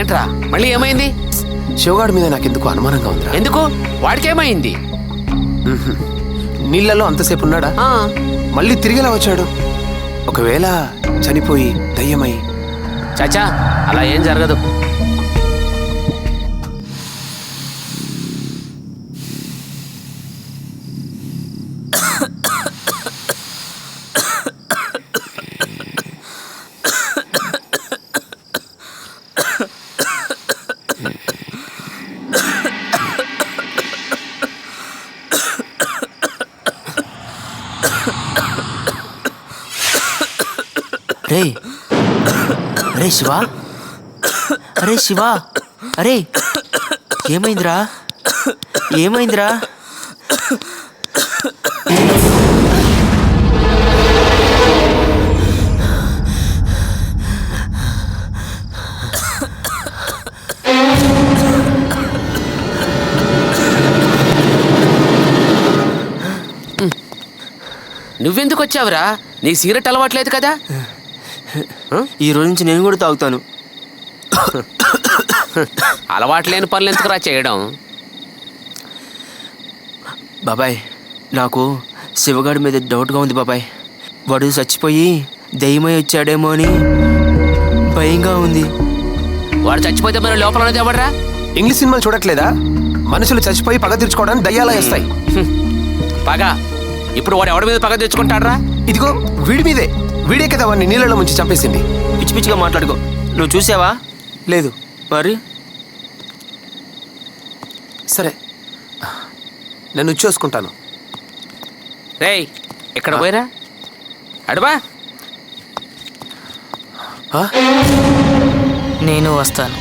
ఏంట్రా మళ్ళీ ఏమైంది? శివగాడి మీద నాకెందుకు అనుమానంగా ఉందిరా. ఎందుకు? వాడికేమైంది? నీళ్ళలో అంతసేపు ఉన్నాడా? మళ్ళీ తిరిగేలా వచ్చాడు. ఒకవేళ చనిపోయి దయ్యమై. చాచా అలా ఏం జరగదు. రే అరే శివా, అరే శివా, అరే ఏమైందిరా? ఏమైందిరా? నువ్వెందుకు వచ్చావురా? నీ సిగరెట్ అలవాట్లేదు కదా? ఈ రోజు నుంచి నేను కూడా తాగుతాను. అలవాట్లేని పనులు ఎందుకురా చేయడం? బాబాయ్, నాకు శివగాడి మీద డౌట్గా ఉంది బాబాయ్. వాడు చచ్చిపోయి దయ్యమై వచ్చాడేమో అని భయంగా ఉంది. వాడు చచ్చిపోతే మరి లోపల ఉన్నది ఎవడరా? ఇంగ్లీష్ సినిమాలు చూడట్లేదా? మనుషులు చచ్చిపోయి పగ తీర్చుకోవడానికి దయ్యాలా వేస్తాయి. పగ? ఇప్పుడు వాడు ఎవడి మీద పగ తెచ్చుకుంటాడ్రా? ఇదిగో వీడి మీదే. వీడే కదా వాడిని నీళ్ళలో ముంచి చంపేసింది. పిచ్చి పిచ్చిగా మాట్లాడుకో. నువ్వు చూసావా? లేదు. మరి సరే, నేను చూసుకుంటాను. రేయ్ ఇక్కడ పోయిరా. అడుబా. నేను వస్తాను.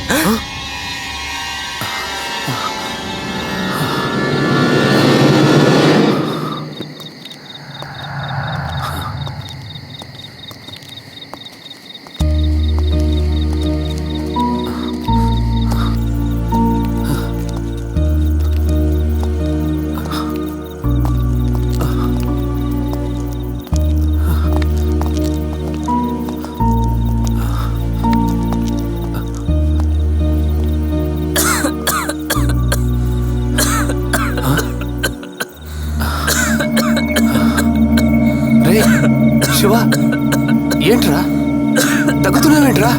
శివ, ఏంట్రా దగ్గుతున్నావేంట్రా?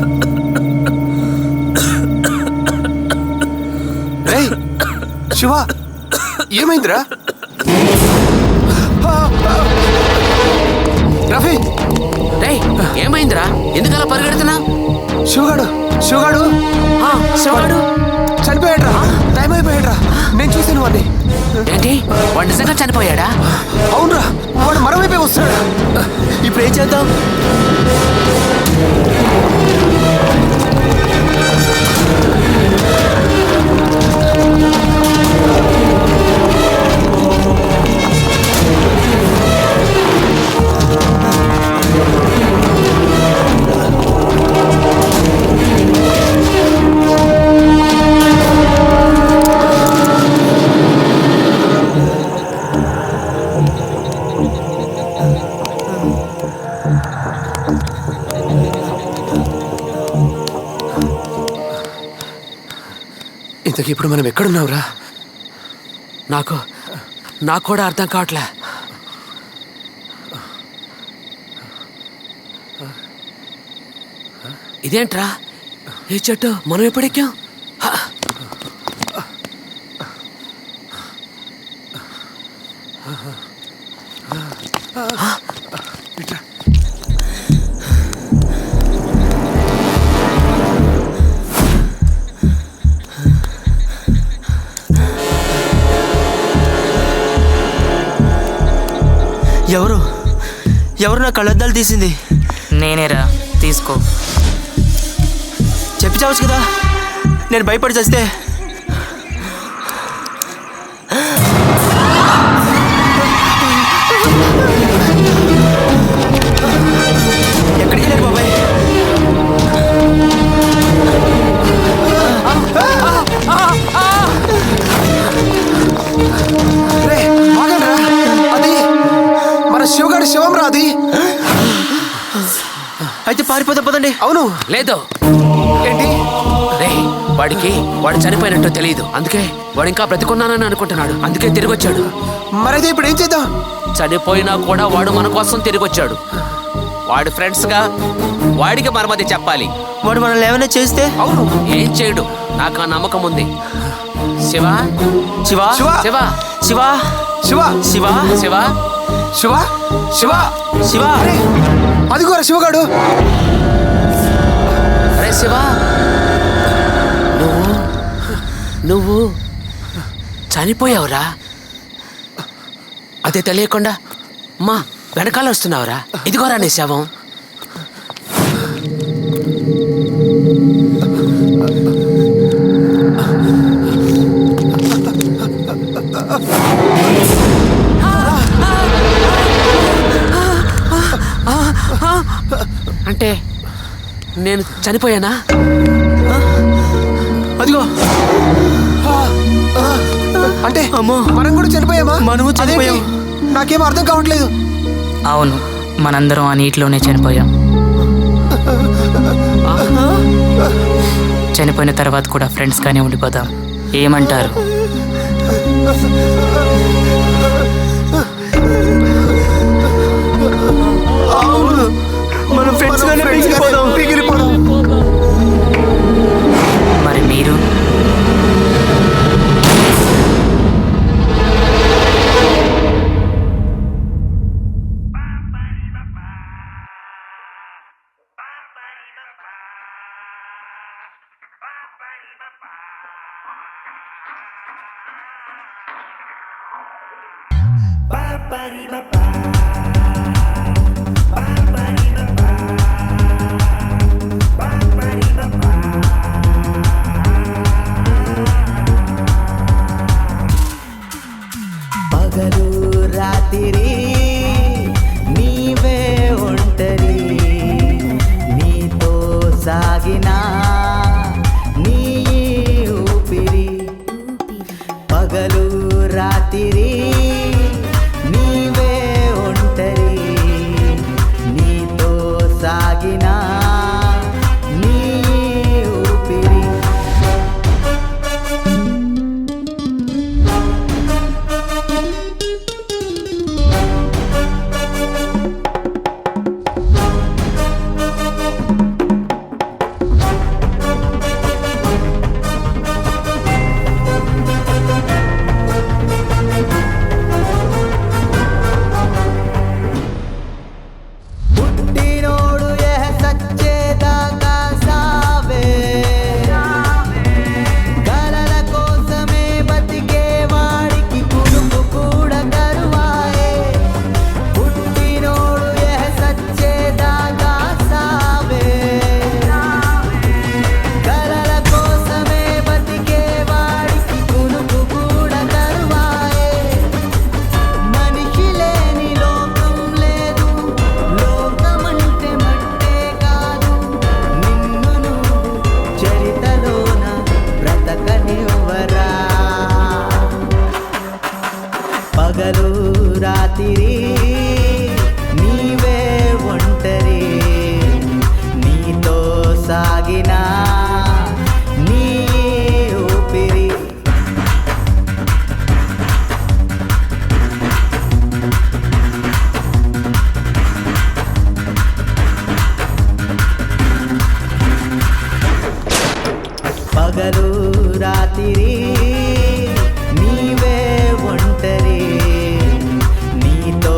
రేయ్ శివ, ఏమైందిరా? రఫీ, రేయ్ ఏమైందిరా? ఎందుకలా పరిగెడుతున్నా? శివగాడు శివగాడు శివగాడు చనిపోయాడ్రా. టైం అయిపోయాడ్రా. నేను చూసాను వాడిని. ఏంటి? వాడు నిజంగా చనిపోయాడా? అవునరా, వాడు మరోవైపే వస్తాడు. ఇప్పుడు ఏం చేద్దాం? ఇంతకీ ఇప్పుడు మనం ఎక్కడున్నావురా? నాకు కూడా అర్థం కావట్లే. ఇదేంట్రా? ఏ చెట్టు? మనం ఎప్పుడెక్కాం? ఎవరు నా కళ్ళద్దాలు తీసింది? నేనేరా, తీసుకో. చెప్పి చావచ్చు కదా, నేను భయపడి చస్తే. ఎక్కడికి వెళ్ళారు బాబాయ్? అది మన శివగాడి శివం రా. అది అయితే పారిపోతా పదండి. అవును. లేదు. ఏంటి? వాడు చనిపోయినట్టు తెలియదు. అందుకే వాడు ఇంకా బ్రతికున్నానని అనుకుంటున్నాడు. అందుకే తిరిగి వచ్చాడు. మరైతే ఇప్పుడు ఏం చేద్దాం? చనిపోయినా కూడా వాడు మన కోసం తిరిగి వచ్చాడు. వాడి ఫ్రెండ్స్ గా వాడికి మరమది చెప్పాలి. వాడు మనల్ని ఏమైనా చేస్తే? అవును. ఏం చేయడు, నాకు ఆ నమ్మకం ఉంది. శివ శివ శివ శివ శివ శివ శివ శివ శివ శివ శివ అరే, అదిగోరా శివగాడు. అరే శివ, నువ్వు చనిపోయావురా. అదే తెలియకుండా మా వెనకాల వస్తున్నావురా. ఇదిగోరా నీ శవం. అంటే నేను చనిపోయానా? అదిగో. అంటే అమ్మో. మనం కూడా చనిపోయామా? మనము చనిపోయాం. అదేంటి? నాకేం అర్థం కావట్లేదు. అవును, మనందరం ఆ నీటిలోనే చనిపోయాం. చనిపోయిన తర్వాత కూడా ఫ్రెండ్స్ గానే ఉండిపోదాం. ఏమంటారు? అవును, మనం ఫ్రెండ్స్ గానే మిగిలిపోదాం. మరి మీరు? పగలు రాత్రి నీవే ఒంటరి, నీతో సాగిన నీ ఊపిరి. పగలు రాత్రి నీవే ఒంటరి, నీతో సాగిన నీ ఊపిరి. పుట్టినోడు సచ్చేదాకా సావే, కలల కోసమే బతికే వాడికి కురుపు కూడా కరువాయే. పుట్టినోడు సచ్చేదాకా సావే, కలల కోసమే బతికే వాడికి కురుపు కూడా కరువాయే. మనిషి లేని లోకం లేదు, లోకమంటే మట్టే కాదు. నిన్ను నువ్వు చరితలోన బ్రతకనివ్వరా. పగలు రాత్రి నీవే ఒంటరి, నీతో సాగిన నీ ఊపిరి. పగలు రాత్రి నీవే ఒంటరి, నీతో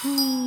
హ్మ్.